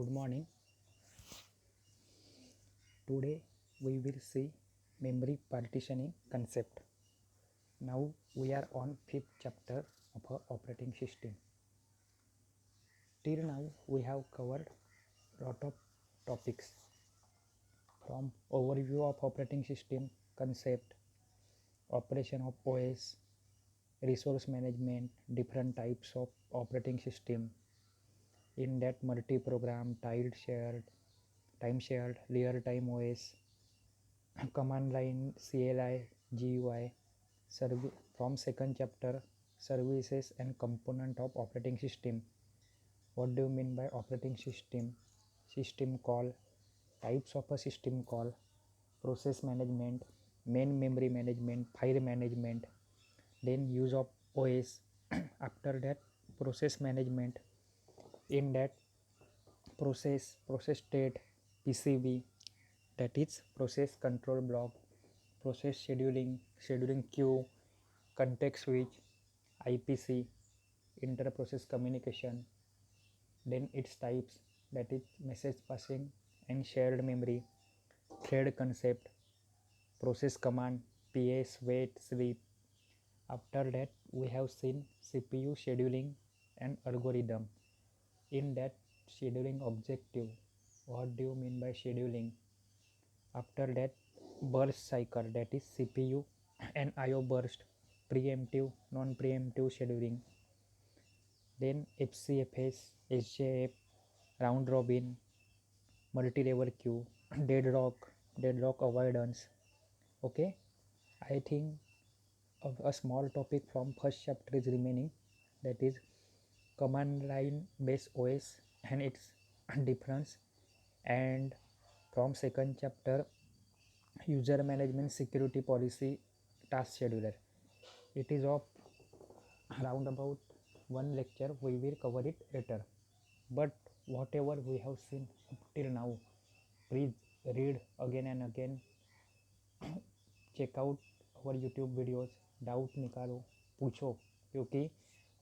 Good morning. Today we will see memory partitioning concept. Now we are on fifth chapter of our operating system. Till now we have covered lot of topics from overview of operating system concept, operation of OS, resource management, different types of operating system, in that multi-program, time shared, real-time OS, command line, CLI, GUI, from second chapter, services and component of operating system. What do you mean by operating system? System call, types of a system call, process management, main memory management, file management, then use of OS. After that, process management. In that, process state, PCB, that is process control block, process scheduling queue, context switch, IPC, inter-process communication, then its types, that is message passing and shared memory, thread concept, process command, PS, wait, sleep. After that we have seen CPU scheduling and algorithm. In that, scheduling objective, what do you mean by scheduling? After that, burst cycle, that is CPU and IO burst, preemptive, non-preemptive scheduling. Then FCFS, SJF, round robin, multi-level queue, deadlock avoidance. Okay, I think a small topic from first chapter is remaining, that is command line based OS and its difference, and from second chapter, user management security policy task scheduler. It is of around about one lecture, we will cover it later. But whatever we have seen up till now, please read again and again, check out our YouTube videos, doubt निकालो, पूछो, क्योंकि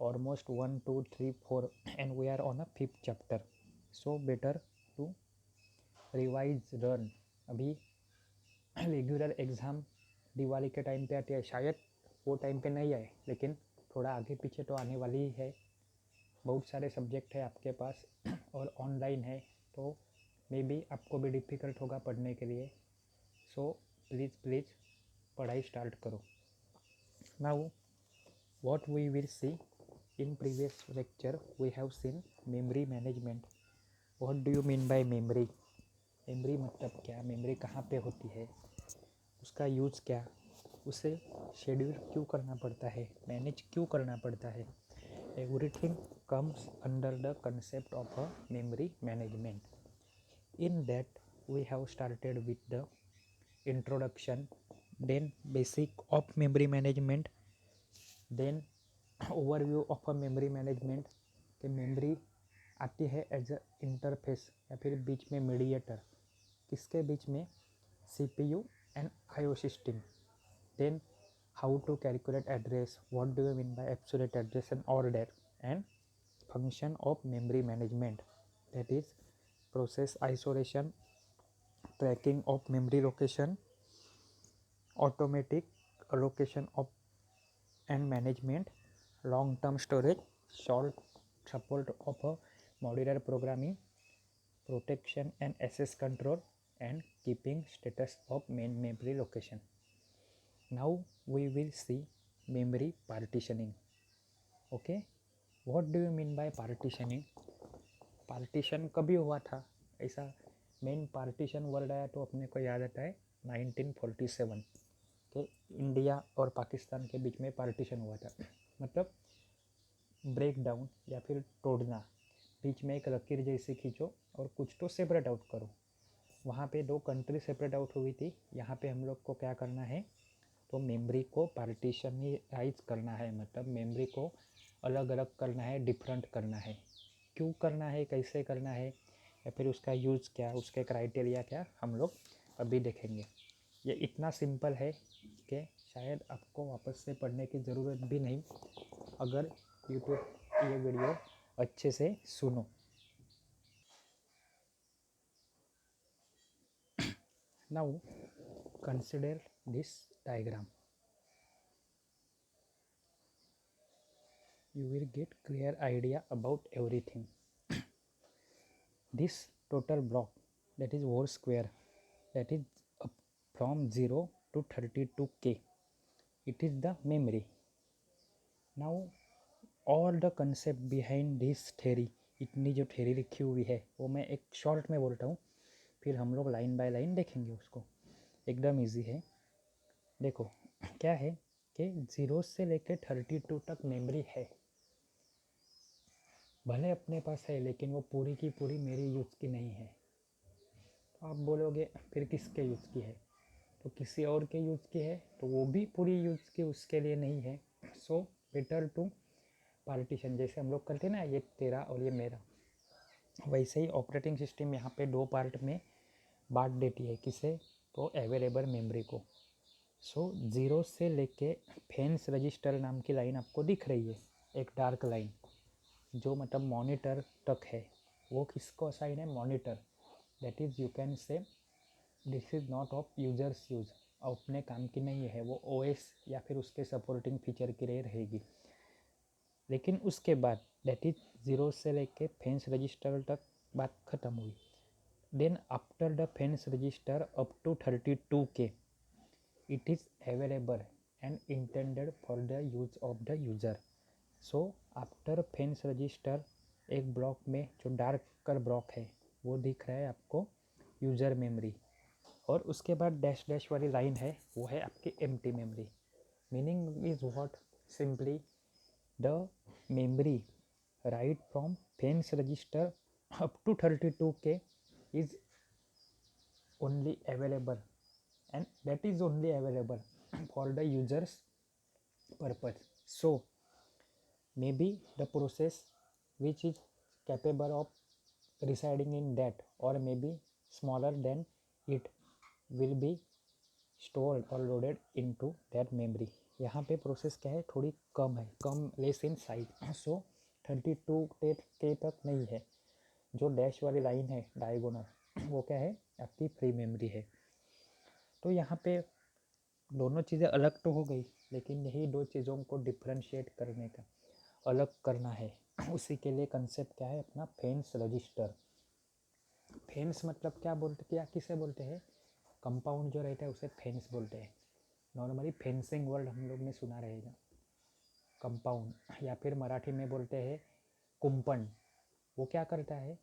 almost 1 2 3 4 and we are on a fifth chapter, so better to revise learn. अभी regular exam Diwali के time पे आती है, शायद वो टाइम पे नहीं आए, लेकिन थोड़ा आगे पीछे तो आने वाली ही है. बहुत सारे सब्जेक्ट है आपके पास और ऑनलाइन है, तो मे बी आपको भी डिफ़िकल्ट होगा पढ़ने के लिए. सो प्लीज़ पढ़ाई स्टार्ट करो. Now what we will see in previous lecture, we have seen memory management. What do you mean by memory? Memory मतलब क्या, मेमोरी कहाँ पे होती है, उसका यूज़ क्या, उसे शेड्यूल क्यों करना पड़ता है, मैनेज क्यों करना पड़ता है. Everything comes under the concept of a memory management. In that we have started with the introduction, then basic of memory management, then overview of a memory management कि मेमोरी आती है एज अ इंटरफेस या फिर बीच में mediator, किसके बीच में, CPU and IO system. Then how to calculate address, what do you mean by absolute address and order, and function of memory management, that is process isolation, tracking of memory location, automatic allocation of and management, long term storage, short support of a modular programming, protection and access control, and keeping status of main memory location. Now we will see memory partitioning. Okay, what do you mean by partitioning? Partition कभी हुआ था, ऐसा main partition word आया तो अपने को याद आता है 1947 के इंडिया और पाकिस्तान के बीच में पार्टीशन हुआ था. मतलब ब्रेक डाउन या फिर तोड़ना, बीच में एक लकीर जैसी खींचो और कुछ तो सेपरेट आउट करो. वहाँ पे दो कंट्री सेपरेट आउट हुई थी. यहाँ पे हम लोग को क्या करना है, तो मेमोरी को पार्टीशनाइज करना है, मतलब मेमोरी को अलग अलग करना है, डिफरेंट करना है. क्यों करना है, कैसे करना है, या फिर उसका यूज़ क्या, उसके क्राइटेरिया क्या, हम लोग अभी देखेंगे. ये इतना सिंपल है कि शायद आपको वापस से पढ़ने की ज़रूरत भी नहीं, अगर यूट्यूब ये वीडियो अच्छे से सुनो. Now consider this diagram. You will get clear idea about everything. This total block, that is whole square, that is up from 0 to 32K. It is the memory. Now all the concept behind this theory, इतनी जो theory लिखी हुई है वो मैं एक short में बोलता हूँ, फिर हम लोग लाइन बाय लाइन देखेंगे उसको. एकदम इजी है. देखो क्या है कि 0 से लेकर 32 तक मेमोरी है, भले अपने पास है लेकिन वो पूरी की पूरी मेरी यूज़ की नहीं है. तो आप बोलोगे फिर किसके यूज़ की है, तो किसी और के यूज़ की है, तो वो भी पूरी यूज़ की उसके लिए नहीं है. सो बेटर टू पार्टीशन, जैसे हम लोग करते हैं ना, ये तेरा और ये मेरा, वैसे ही ऑपरेटिंग सिस्टम यहाँ पे 2 पार्ट में बांट देती है. किसे, तो अवेलेबल मेमोरी को. सो 0 से लेके फेंस रजिस्टर नाम की लाइन आपको दिख रही है, एक डार्क लाइन, जो मतलब मॉनिटर तक है. वो किसको असाइन है, monitor. That is you can say this is not of users use, अपने काम की नहीं है, वो ओएस या फिर उसके सपोर्टिंग फीचर के लिए रहेगी. लेकिन उसके बाद दैट इज 0 से लेके फेंस रजिस्टर तक बात ख़त्म हुई. Then after the fence register up to 32K it is available and intended for the use of the user. So after fence register एक ब्लॉक में जो डार्कर ब्लॉक है वो दिख रहा है आपको यूज़र मेमोरी, और उसके बाद डैश डैश वाली लाइन है वो है आपकी empty memory. Meaning is what, simply the memory right from fence register up to 32K is only available, and that is only available for the users purpose. So maybe the process which is capable of residing in that or maybe smaller than it will be stored or loaded into that memory. यहाँ पे process क्या है, थोड़ी कम है, कम less in size. So 32K तक नहीं है. जो डैश वाली लाइन है डायगोनल वो क्या है, आपकी फ्री मेमोरी है. तो यहाँ पे दोनों चीज़ें अलग तो हो गई, लेकिन यही दो चीज़ों को डिफ्रेंशिएट करने का, अलग करना है, उसी के लिए कंसेप्ट क्या है अपना, फेंस रजिस्टर. फेंस मतलब क्या बोलते, क्या किसे बोलते हैं, कंपाउंड जो रहता है उसे फेंस बोलते हैं. नॉर्मली फेंसिंग वर्ड हम लोग ने सुना रहेगा, कंपाउंड, या फिर मराठी में बोलते हैं कुंपण. वो क्या करता है,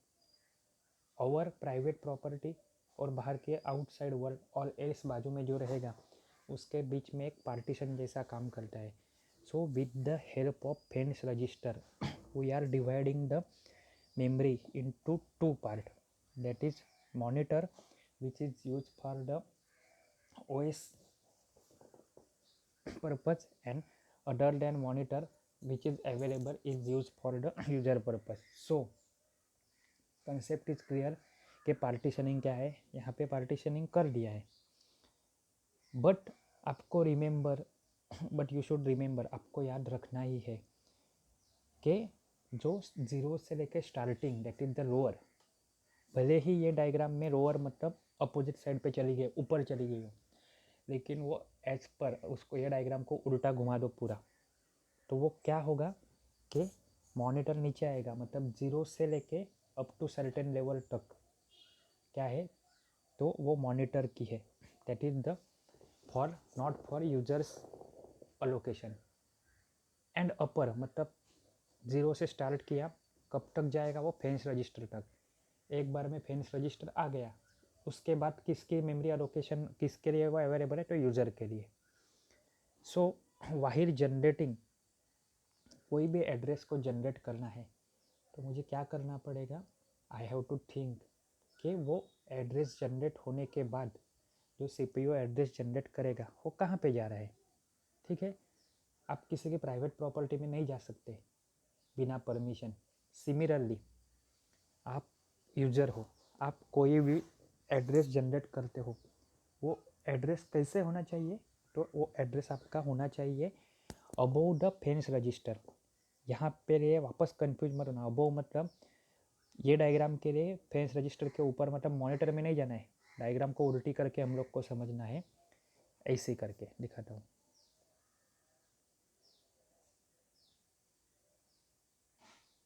और प्राइवेट प्रॉपर्टी और बाहर के आउटसाइड वर्ल्ड और एल्स बाजू में जो रहेगा उसके बीच में एक पार्टीशन जैसा काम करता है. So with the help of fence register we are dividing the memory into 2 part, that is monitor which is used for the OS purpose, and other than monitor which is available is used for the user purpose. So concept is clear कि partitioning क्या है, यहाँ पे partitioning कर दिया है. But आपको remember, but you should remember, आपको याद रखना ही है कि जो 0 से लेकर starting that is the lower, भले ही ये डायग्राम में लोअर मतलब अपोजिट साइड पे चली गई, ऊपर चली गई हो, लेकिन वो एज पर उसको, ये डायग्राम को उल्टा घुमा दो पूरा, तो वो क्या होगा कि मॉनिटर नीचे आएगा. मतलब 0 से लेके अप टू सर्टेन लेवल तक क्या है, तो वो मॉनिटर की है. That is the for not for users allocation. And upper मतलब 0 से स्टार्ट किया, कब तक जाएगा वो, फेंस रजिस्टर तक. एक बार में फेंस रजिस्टर आ गया, उसके बाद किसकी मेमोरी अलोकेशन किसके लिए वो अवेलेबल है, तो यूज़र के लिए. सो वाहिर जनरेटिंग, कोई भी एड्रेस को जनरेट करना है तो मुझे क्या करना पड़ेगा, आई हैव टू थिंक कि वो एड्रेस जनरेट होने के बाद जो CPU एड्रेस जनरेट करेगा वो कहाँ पे जा रहा है. ठीक है, आप किसी की प्राइवेट प्रॉपर्टी में नहीं जा सकते बिना परमिशन. सिमिलरली आप यूज़र हो, आप कोई भी एड्रेस जनरेट करते हो, वो एड्रेस कैसे होना चाहिए, तो वो एड्रेस आपका होना चाहिए अबोव द फेंस रजिस्टर. यहाँ पे लिए वापस कंफ्यूज मत होना, अबोव मतलब ये डायग्राम के लिए फेंस रजिस्टर के ऊपर मतलब मॉनिटर में नहीं जाना है, डायग्राम को उल्टी करके हम लोग को समझना है, ऐसे करके दिखाता हूँ।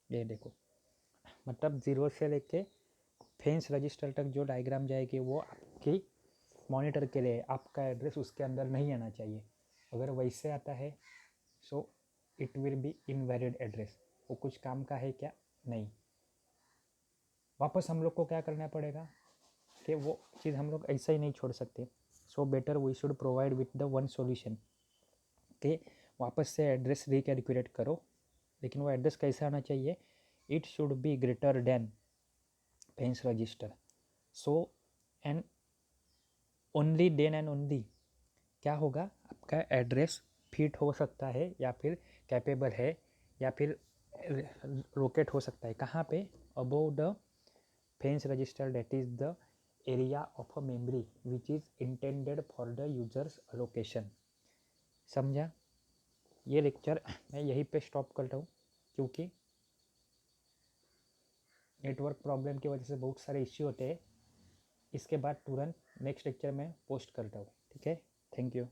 ये देखो, मतलब 0 से लेके फेंस रजिस्टर तक जो डायग्राम जाएगी वो आपकी मॉनिटर के लिए, आपका एड्रेस उसके अंदर नहीं आना चाहिए। अगर वैसे आता है so it will be invalid address. वो कुछ काम का है क्या? नहीं। वापस हम लोग को क्या करना पड़ेगा कि वो चीज़ हम लोग ऐसा ही नहीं छोड़ सकते। So better we should provide with the one solution कि वापस से एड्रेस रिकैलकुलेट करो, लेकिन वो एड्रेस कैसा आना चाहिए? It should be greater than fence register. So and only then and only क्या होगा, आपका एड्रेस फिट हो सकता है या फिर कैपेबल है या फिर लोकेट हो सकता है कहाँ पे? Above the fence register, that is the area of a memory which is intended for the users location. समझा? ये लेक्चर मैं यहीं पे स्टॉप करता हूँ, क्योंकि नेटवर्क प्रॉब्लम की वजह से बहुत सारे इश्यू होते हैं। इसके बाद तुरंत नेक्स्ट लेक्चर में पोस्ट करता हूँ। ठीक है, थैंक यू।